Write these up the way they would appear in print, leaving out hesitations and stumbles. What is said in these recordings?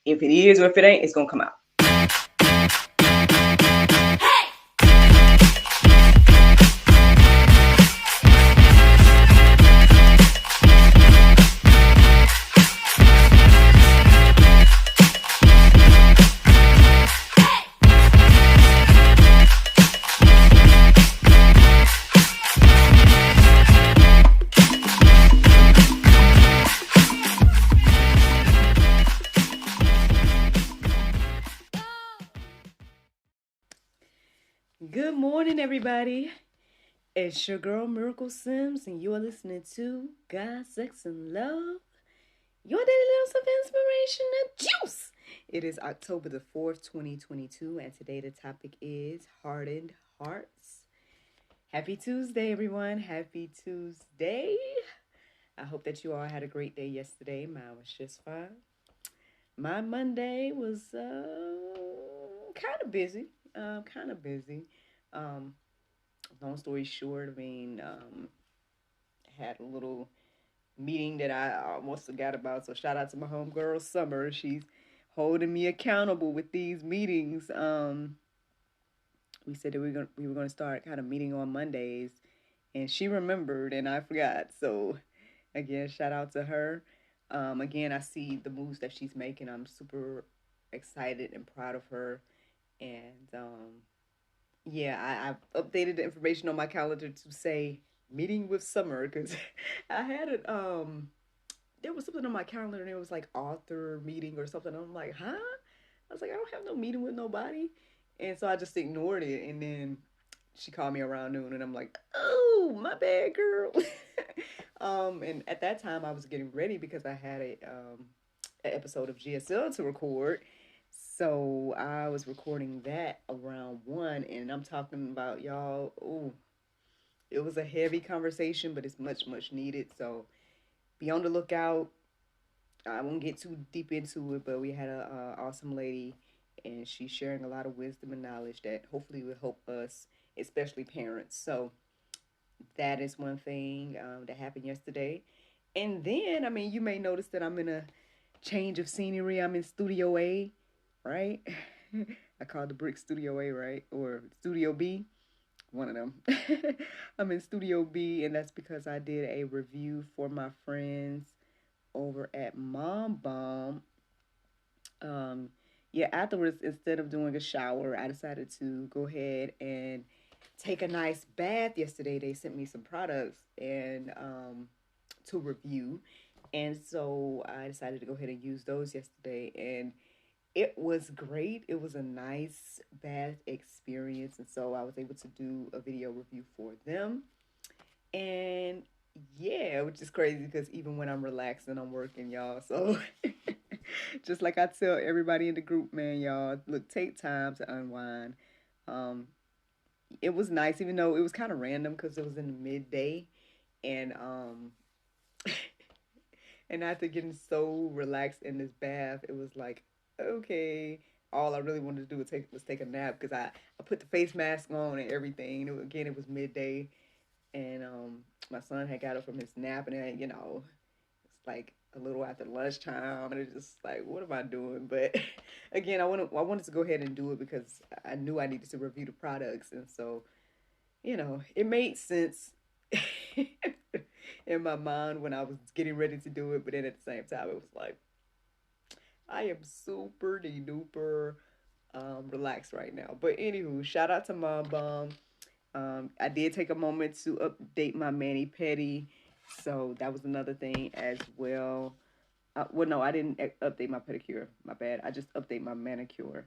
If it is or if it ain't, it's going to come out. Good morning, everybody. It's your girl, Miracle Sims, and you are listening to God, Sex, and Love, your daily dose of inspiration and juice. It is October the 4th, 2022, and today the topic is Hardened Hearts. Happy Tuesday, everyone. Happy Tuesday. I hope that you all had a great day yesterday. Mine was just fine. My Monday was kind of busy. Long story short, had a little meeting that I almost forgot about. So shout out to my homegirl Summer. She's holding me accountable with these meetings. We said that we were gonna start kind of meeting on Mondays, and she remembered, and I forgot. So again, shout out to her. Again, I see the moves that she's making. I'm super excited and proud of her. And I've updated the information on my calendar to say meeting with Summer because I had it. There was something on my calendar and it was like author meeting or something. I'm like, huh? I was like, I don't have no meeting with nobody, and so I just ignored it. And then she called me around noon, and I'm like, oh, my bad, girl. And at that time, I was getting ready because I had an episode of GSL to record. So I was recording that around 1, and I'm talking about, y'all, oh, it was a heavy conversation, but it's much, much needed. So be on the lookout. I won't get too deep into it, but we had a awesome lady, and she's sharing a lot of wisdom and knowledge that hopefully will help us, especially parents. So that is one thing that happened yesterday. And then, you may notice that I'm in a change of scenery. I'm in Studio A, right? I call the brick Studio A, right? Or Studio B, one of them. I'm in Studio B, and that's because I did a review for my friends over at Mom Bomb. Afterwards, instead of doing a shower, I decided to go ahead and take a nice bath yesterday. They sent me some products and to review. And so I decided to go ahead and use those yesterday. And it was great. It was a nice bath experience. And so I was able to do a video review for them. And yeah, which is crazy because even when I'm relaxing, I'm working, y'all. So just like I tell everybody in the group, man, y'all, look, take time to unwind. It was nice, even though it was kind of random because it was in the midday. And and after getting so relaxed in this bath, it was like, okay, all I really wanted to do was take a nap because I put the face mask on and everything. It was midday, and my son had got up from his nap, and then, it's like a little after lunchtime, and it's just like, what am I doing? But again, I wanted to go ahead and do it because I knew I needed to review the products, and so it made sense in my mind when I was getting ready to do it, but then at the same time, it was like, I am super duper relaxed right now. But anywho, shout out to Mom Bomb. I did take a moment to update my mani pedi, so that was another thing as well. No, I didn't update my pedicure. My bad. I just update my manicure.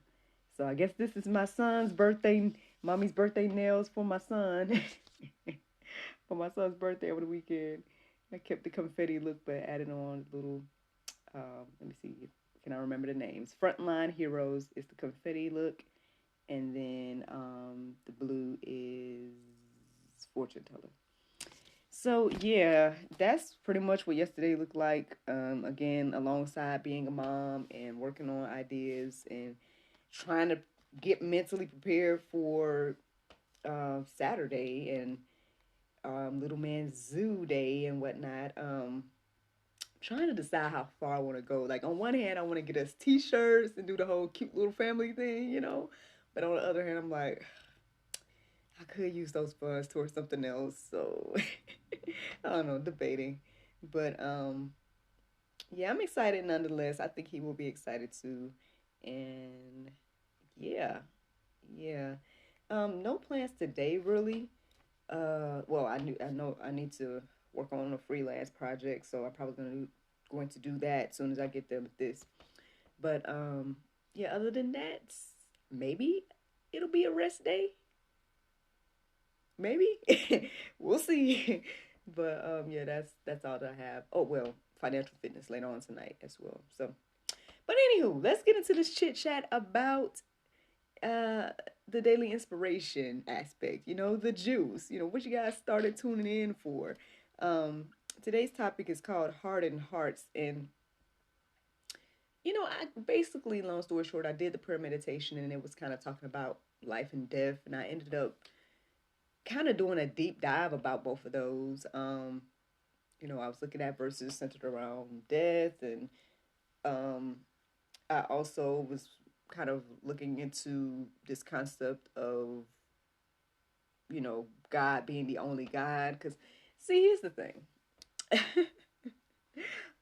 So I guess this is my son's birthday, mommy's birthday nails for my son. For my son's birthday over the weekend. I kept the confetti look, but added on a little, let me see, can I remember the names? Frontline Heroes is the confetti look. And then the blue is Fortune Teller. So yeah, that's pretty much what yesterday looked like. Again, alongside being a mom and working on ideas and trying to get mentally prepared for Saturday and Little Man Zoo Day and whatnot. trying to decide how far I want to go. Like on one hand, I want to get us T-shirts and do the whole cute little family thing, you know. But on the other hand, I'm like, I could use those funds towards something else. So I don't know, debating. But yeah, I'm excited nonetheless. I think he will be excited too. And yeah, yeah. No plans today really. Well, I know I need to work on a freelance project, so I'm probably going to do that as soon as I get done with this. But yeah, other than that, maybe it'll be a rest day. Maybe we'll see. But yeah, that's all that I have. Oh well, financial fitness later on tonight as well. So, but anywho, let's get into this chit chat about uh the daily inspiration aspect. You know, the juice. You know, what you guys started tuning in for. Um, today's topic is called Hardened Hearts, and I basically, long story short, I did the prayer meditation, and it was kind of talking about life and death, and I ended up kind of doing a deep dive about both of those. I was looking at verses centered around death, and um, I also was kind of looking into this concept of, God being the only God. Because, see, here's the thing.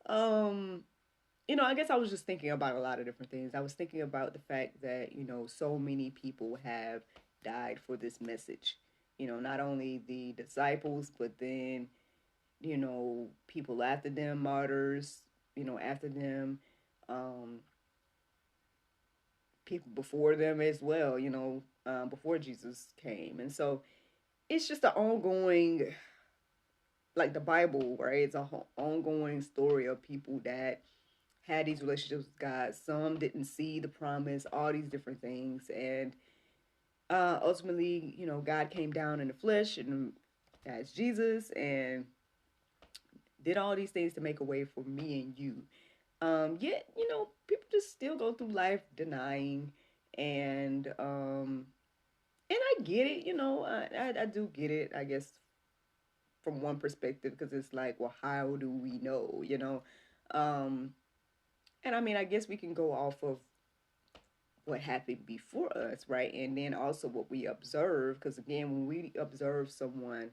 um, I guess I was just thinking about a lot of different things. I was thinking about the fact that, so many people have died for this message. Not only the disciples, but then, people after them, martyrs, after them, um, people before them as well, before Jesus came. And so it's just an ongoing, like the Bible, right? It's a ongoing story of people that had these relationships with God. Some didn't see the promise, all these different things. And ultimately, God came down in the flesh and as Jesus and did all these things to make a way for me and you. Yet, people just still go through life denying, and I get it, I do get it, I guess, from one perspective, because it's like, well, how do we know, Um, and I mean, I guess we can go off of what happened before us, right? And then also what we observe, because again, when we observe someone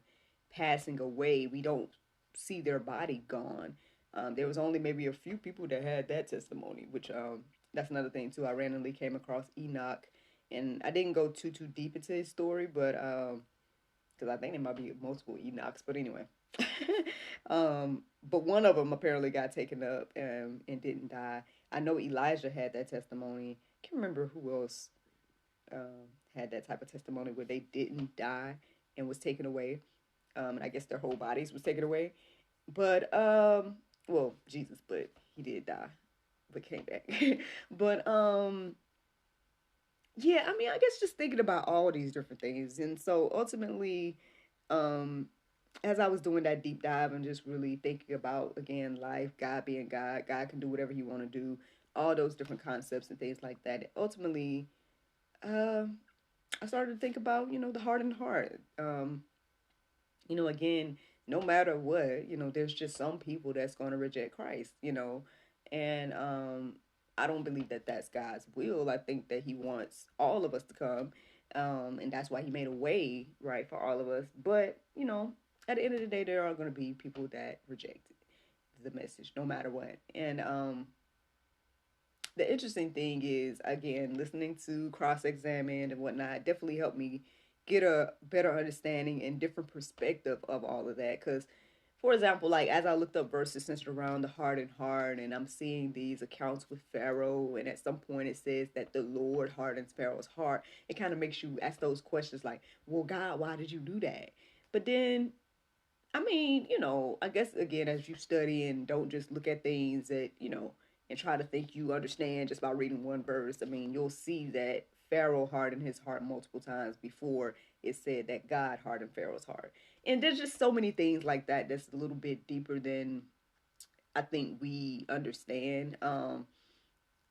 passing away, we don't see their body gone. There was only maybe a few people that had that testimony, which that's another thing too. I randomly came across Enoch, and I didn't go too deep into his story, but because I think there might be multiple Enochs, but anyway. But one of them apparently got taken up and didn't die. I know Elijah had that testimony. I can't remember who else had that type of testimony where they didn't die and was taken away. And I guess their whole bodies was taken away. But well, Jesus, but he did die, but came back. But yeah, I mean, I guess just thinking about all these different things, and so ultimately, um, as I was doing that deep dive and just really thinking about again life, God being God, God can do whatever He want to do, all those different concepts and things like that. Ultimately, uh, I started to think about the hardened heart. Again, no matter what, there's just some people that's going to reject Christ. And I don't believe that that's God's will. I think that He wants all of us to come, and that's why He made a way, right, for all of us. But at the end of the day, there are going to be people that reject the message, no matter what. And the interesting thing is, again, listening to cross-examine and whatnot definitely helped me get a better understanding and different perspective of all of that. Because, for example, like as I looked up verses centered around the hardened heart, and I'm seeing these accounts with Pharaoh, and at some point it says that the Lord hardens Pharaoh's heart. It kind of makes you ask those questions like, well, God, why did you do that? But then I mean, I guess again, as you study and don't just look at things that, and try to think you understand just by reading one verse. I mean, you'll see that Pharaoh hardened his heart multiple times before it said that God hardened Pharaoh's heart. And there's just so many things like that that's a little bit deeper than I think we understand.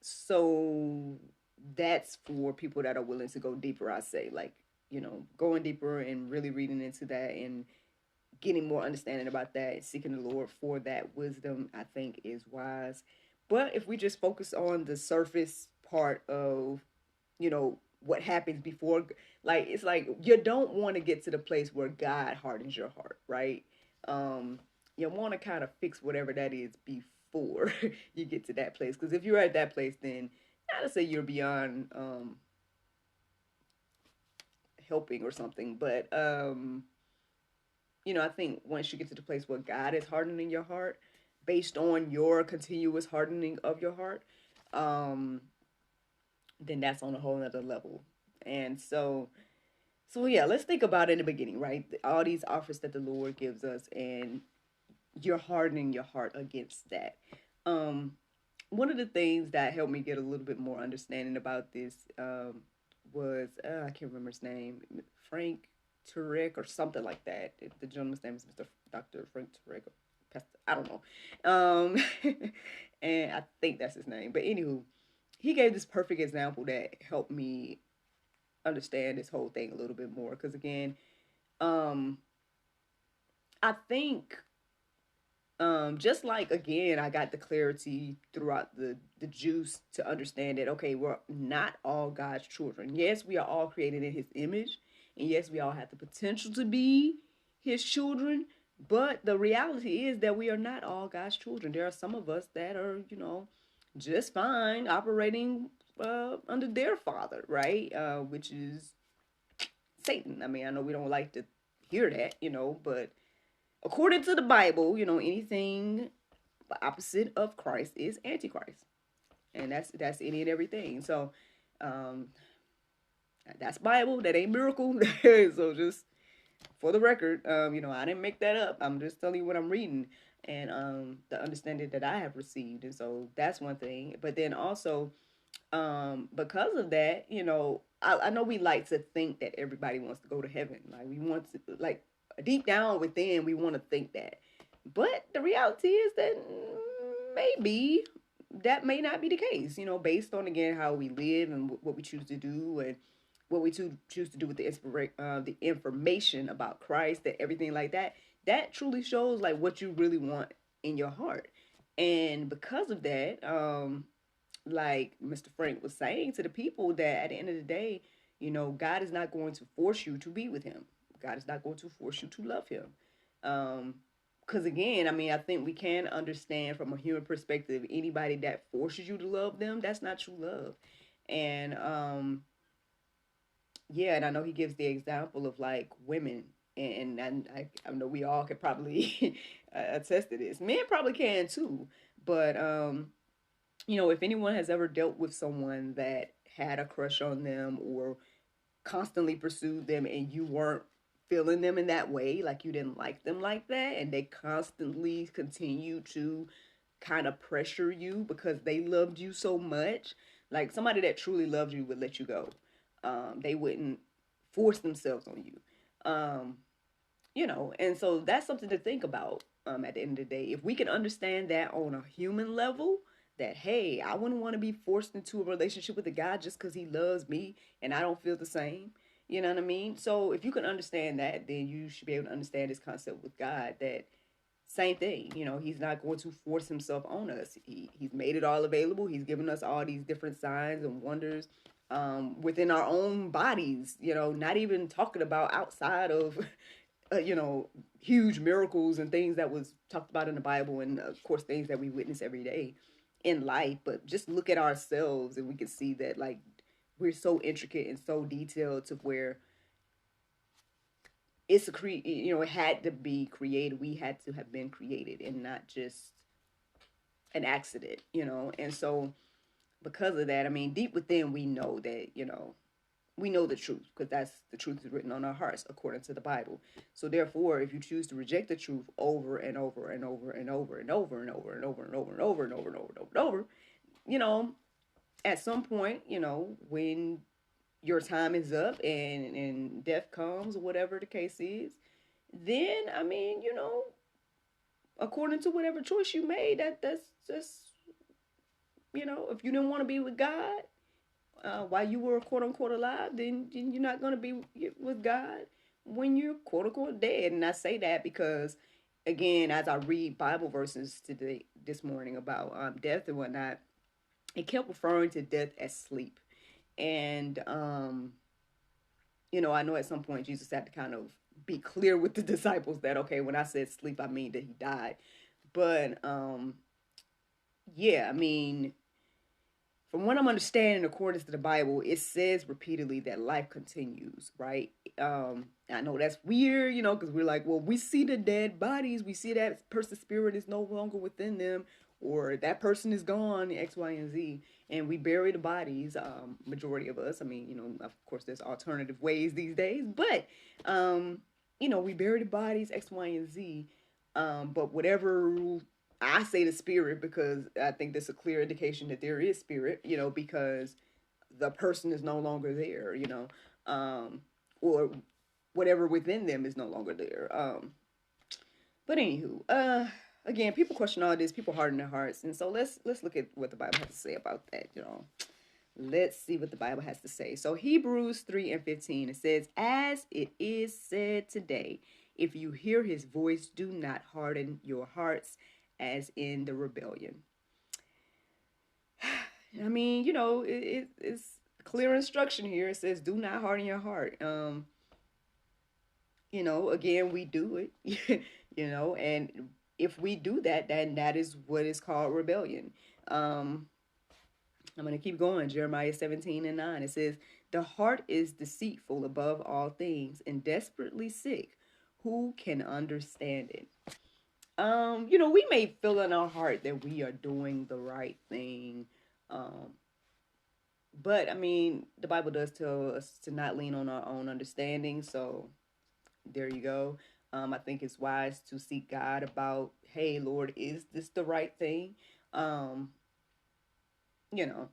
So that's for people that are willing to go deeper, I say, like, going deeper and really reading into that and getting more understanding about that, seeking the Lord for that wisdom, I think is wise. But if we just focus on the surface part of, what happens before, like, it's like you don't want to get to the place where God hardens your heart, right? Um, you want to kind of fix whatever that is before you get to that place. Because if you're at that place, then not to say you're beyond helping or something, but I think once you get to the place where God is hardening your heart, based on your continuous hardening of your heart, um, then that's on a whole nother level. And so yeah, let's think about it in the beginning, right? All these offers that the Lord gives us, and you're hardening your heart against that. Um, One of the things that helped me get a little bit more understanding about this was I can't remember his name, Frank Turek or something like that. The gentleman's name is Mr. Dr. Frank Turek. I don't know, and I think that's his name. But anywho, he gave this perfect example that helped me understand this whole thing a little bit more. Because again, um, I think just like again, I got the clarity throughout the juice to understand that okay, we're not all God's children. Yes, we are all created in His image, and yes, we all have the potential to be His children. But the reality is that we are not all God's children. There are some of us that are, just fine operating under their father, right? Which is Satan. I mean, I know we don't like to hear that, but according to the Bible, anything opposite of Christ is Antichrist, and that's any and everything. So, um, that's Bible. That ain't miracle. So just for the record, I didn't make that up. I'm just telling you what I'm reading and the understanding that I have received, and so that's one thing. But then also, because of that, I know we like to think that everybody wants to go to heaven. Like we want to, like deep down within, we want to think that. But the reality is that maybe that may not be the case, based on again how we live and what we choose to do and what we choose to do with the information about Christ, that everything like that. That truly shows like what you really want in your heart, and because of that, like Mr. Frank was saying to the people, that at the end of the day, God is not going to force you to be with Him. God is not going to force you to love Him. Because again, I mean, I think we can understand from a human perspective, anybody that forces you to love them, that's not true love. And yeah, and I know he gives the example of like women, and I know we all could probably attest to this. Men probably can too, but if anyone has ever dealt with someone that had a crush on them or constantly pursued them and you weren't feeling them in that way, like you didn't like them like that, and they constantly continue to kind of pressure you because they loved you so much, like somebody that truly loved you would let you go. They wouldn't force themselves on you. Um, and so that's something to think about at the end of the day. If we can understand that on a human level, that hey, I wouldn't want to be forced into a relationship with a guy just because he loves me and I don't feel the same. You know what I mean? So if you can understand that, then you should be able to understand this concept with God, that same thing. He's not going to force himself on us. He's made it all available. He's given us all these different signs and wonders within our own bodies, not even talking about outside of huge miracles and things that was talked about in the Bible, and of course things that we witness every day in life. But just look at ourselves and we can see that like we're so intricate and so detailed to where it's it had to be created. We had to have been created and not just an accident, and so because of that, I mean, deep within we know that, we know the truth because that's the truth is written on our hearts according to the Bible. So therefore, if you choose to reject the truth over and over and over and over and over and over and over and over and over and over and over and over and over, you know, at some point, when your time is up and death comes, whatever the case is, then I mean, according to whatever choice you made, that's just, if you didn't want to be with God while you were quote unquote alive, then you're not going to be with God when you're quote unquote dead. And I say that because, again, as I read Bible verses today, this morning about death and whatnot, it kept referring to death as sleep. And, I know at some point Jesus had to kind of be clear with the disciples that, okay, when I said sleep, I mean that he died. But, yeah, I mean, from what I'm understanding, according to the Bible, it says repeatedly that life continues, right? I know that's weird, because we're like, well, we see the dead bodies, we see that person's spirit is no longer within them, or that person is gone, X, Y, and Z, and we bury the bodies. Majority of us, I mean, of course, there's alternative ways these days, but we bury the bodies, X, Y, and Z. But whatever I say the spirit because I think that's a clear indication that there is spirit, because the person is no longer there, or whatever within them is no longer there. But anywho, again, people question all this, people harden their hearts, and so let's look at what the Bible has to say about that. Let's see what the Bible has to say. So Hebrews 3:15, it says, "As it is said today, if you hear his voice, do not harden your hearts as in the rebellion." I mean, it's clear instruction here. It says, "Do not harden your heart." Again, we do it, and if we do that, then that is what is called rebellion. I'm going to keep going. Jeremiah 17:9. It says, "The heart is deceitful above all things and desperately sick. Who can understand it?" We may feel in our heart that we are doing the right thing. But I mean, the Bible does tell us to not lean on our own understanding. So there you go. I think it's wise to seek God about, hey, Lord, is this the right thing? You know,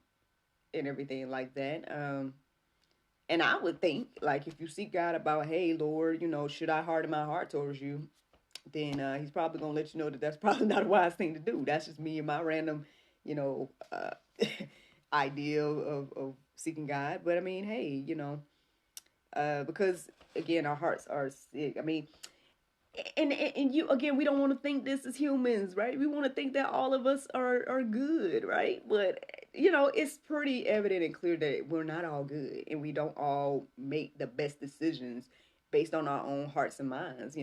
and everything like that. And I would think, like, if you seek God about, hey, Lord, should I harden my heart towards you? Then he's probably going to let you know that that's probably not a wise thing to do. That's just me and my random, idea of seeking God. But I mean, hey, because again, our hearts are sick. I mean, and you again, we don't want to think this as humans, right? We want to think that all of us are good, right? But it's pretty evident and clear that we're not all good, and we don't all make the best decisions based on our own hearts and minds.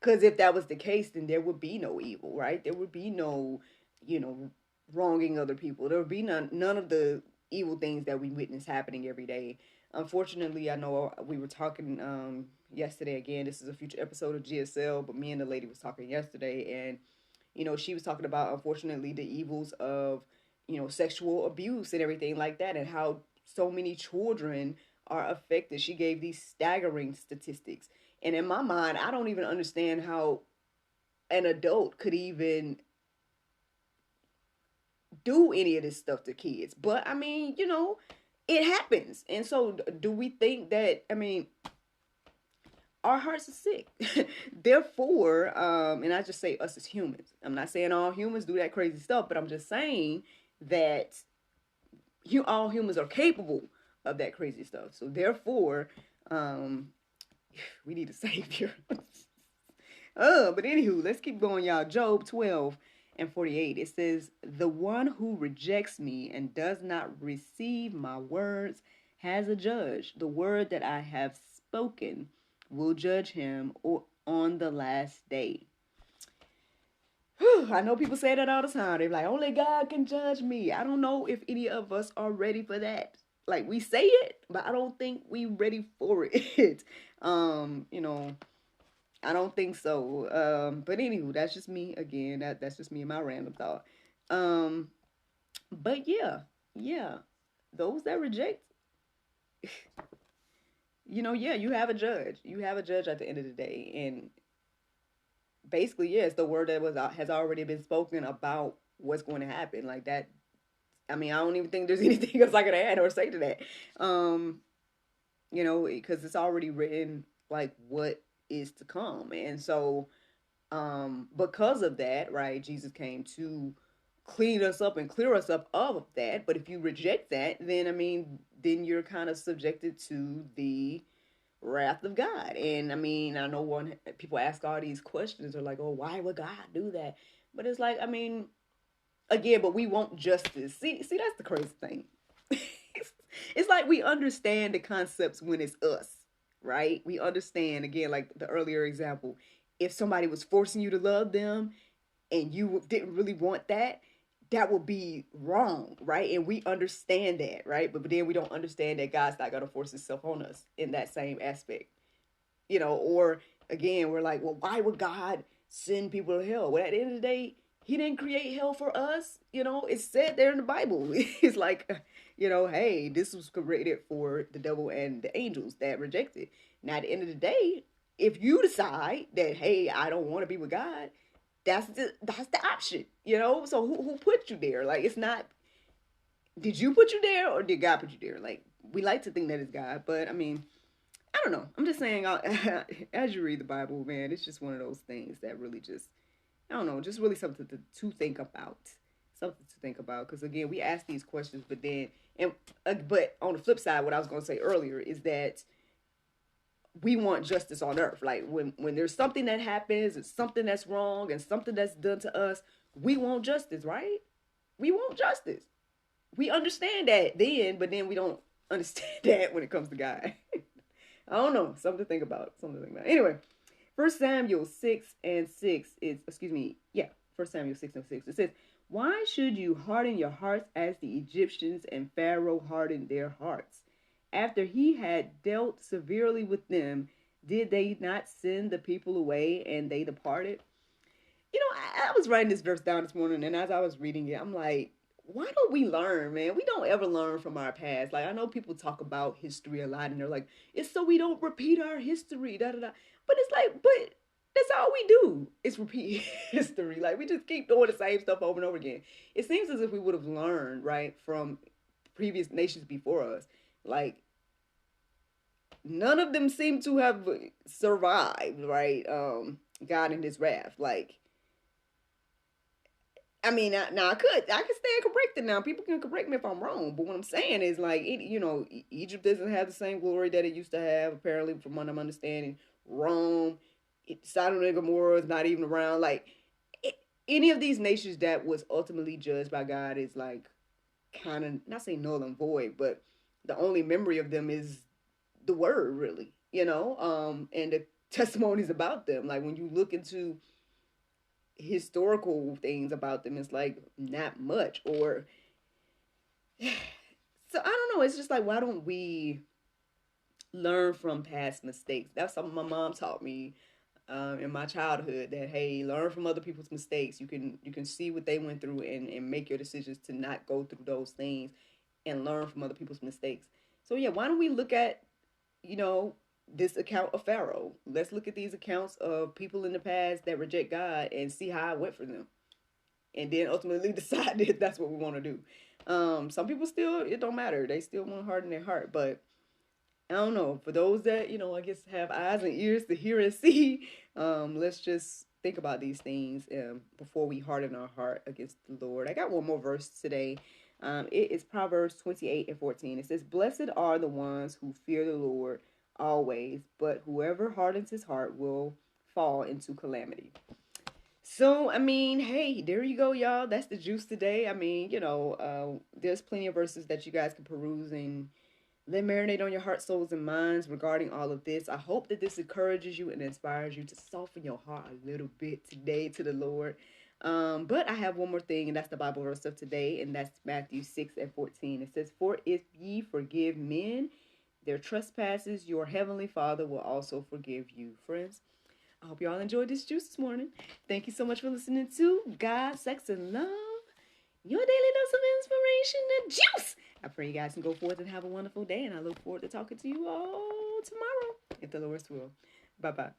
Because if that was the case, then there would be no evil, right? There would be no, you know, wronging other people. There would be none of the evil things that we witness happening every day. Unfortunately, I know we were talking yesterday again. This is a future episode of GSL, but me and the lady was talking yesterday, and she was talking about, unfortunately, the evils of sexual abuse and everything like that, and how so many children are affected. She gave these staggering statistics, and in my mind, I don't even understand how an adult could even do any of this stuff to kids. But I mean, it happens. And so do we think that, I mean, our hearts are sick. Therefore, and I just say us as humans. I'm not saying all humans do that crazy stuff, but I'm just saying that all humans are capable of that crazy stuff. So therefore, we need a savior. But anywho, let's keep going, y'all. Job 12:48. It says, "The one who rejects me and does not receive my words has a judge. The word that I have spoken will judge him on the last day." Whew, I know people say that all the time. They're like, only God can judge me. I don't know if any of us are ready for that. Like, we say it, but I don't think we ready for it. I don't think so. But anywho, that's just me again. That's just me and my random thought. Um, but yeah, those that reject, yeah, you have a judge. You have a judge at the end of the day, and basically, yes, the word that has already been spoken about what's going to happen. Like that. I mean, I don't even think there's anything else I could add or say to that. Um, because it's already written like what is to come, and so because of that, right, Jesus came to clean us up and clear us up of that. But if you reject that, then I mean, then you're kind of subjected to the wrath of God. And I mean, I know people ask all these questions. They're like, oh, why would God do that? But it's like, I mean, again, but we want justice. See, that's the crazy thing. It's like we understand the concepts when it's us, right? We understand, again, like the earlier example, if somebody was forcing you to love them and you didn't really want that, that would be wrong, right? And we understand that, right? But then we don't understand that God's not going to force himself on us in that same aspect, or again, we're like, well, why would God send people to hell? Well, at the end of the day, he didn't create hell for us. It's said there in the Bible. It's like, hey, this was created for the devil and the angels that rejected. Now, at the end of the day, if you decide that, hey, I don't want to be with God, that's the option, So who put you there? Like, it's not, did you put you there or did God put you there? Like, we like to think that it's God, but I mean, I don't know. I'm just saying, as you read the Bible, man, it's just one of those things that really just, I don't know, just really something to think about. Something to think about. Because, again, we ask these questions, but but on the flip side, what I was going to say earlier is that we want justice on earth. Like, when there's something that happens, and something that's wrong, and something that's done to us, we want justice, right? We want justice. We understand that then, but then we don't understand that when it comes to God. I don't know. Something to think about. Anyway, 1 Samuel 6:6 is, 1 Samuel 6:6. It says, why should you harden your hearts as the Egyptians and Pharaoh hardened their hearts? After he had dealt severely with them, did they not send the people away and they departed? I was writing this verse down this morning, and as I was reading it, I'm like, why don't we learn, man? We don't ever learn from our past. Like, I know people talk about history a lot, and they're like, it's so we don't repeat our history, da da da. But it's like, but that's all we do is repeat history. Like, we just keep doing the same stuff over and over again. It seems as if we would have learned, right, from previous nations before us. Like, none of them seem to have survived, right? God and his wrath. Like, I mean, now I can stand corrected. Now people can correct me if I'm wrong, but what I'm saying is, like, Egypt doesn't have the same glory that it used to have. Apparently, from what I'm understanding, Rome, Sodom and Gomorrah is not even around. Like, any of these nations that was ultimately judged by God is like kind of, not saying null and void, but the only memory of them is the word, really, and the testimonies about them. Like, when you look into historical things about them, it's like not much. Or so I don't know, it's just like, why don't we learn from past mistakes? That's something my mom taught me in my childhood, that hey, learn from other people's mistakes. You can see what they went through and make your decisions to not go through those things, and learn from other people's mistakes. So yeah, why don't we look at this account of Pharaoh? Let's look at these accounts of people in the past that reject God and see how it went for them, and then ultimately decide if that's what we want to do. Some people still, it don't matter, they still want to harden their heart. But I don't know, for those that I guess have eyes and ears to hear and see, let's just think about these things before we harden our heart against the Lord. I got one more verse today. It is Proverbs 28:14. It says, blessed are the ones who fear the Lord always, but whoever hardens his heart will fall into calamity. So, I mean, hey, there you go, y'all. That's the juice today. I mean, there's plenty of verses that you guys can peruse and let marinate on your heart, souls, and minds regarding all of this. I hope that this encourages you and inspires you to soften your heart a little bit today to the Lord. But I have one more thing, and that's the Bible verse of today, and that's Matthew 6:14. It says, for if ye forgive men their trespasses, your heavenly Father will also forgive you. Friends, I hope you all enjoyed this juice this morning. Thank you so much for listening to God, Sex, and Love, your daily dose of inspiration and juice. I pray you guys can go forth and have a wonderful day, and I look forward to talking to you all tomorrow, if the Lord's will. Bye-bye.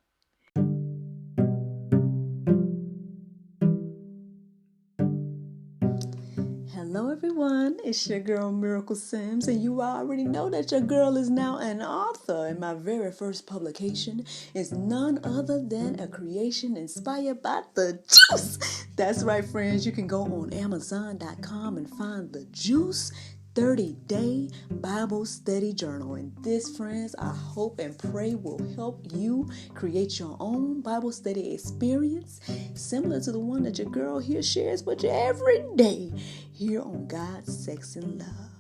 Hello everyone, it's your girl Miracle Sims, and you already know that your girl is now an author, and my very first publication is none other than a creation inspired by the juice. That's right, friends, you can go on Amazon.com and find the juice. 30-day Bible study journal. And this, friends, I hope and pray will help you create your own Bible study experience similar to the one that your girl here shares with you every day here on God, Sex, and Love.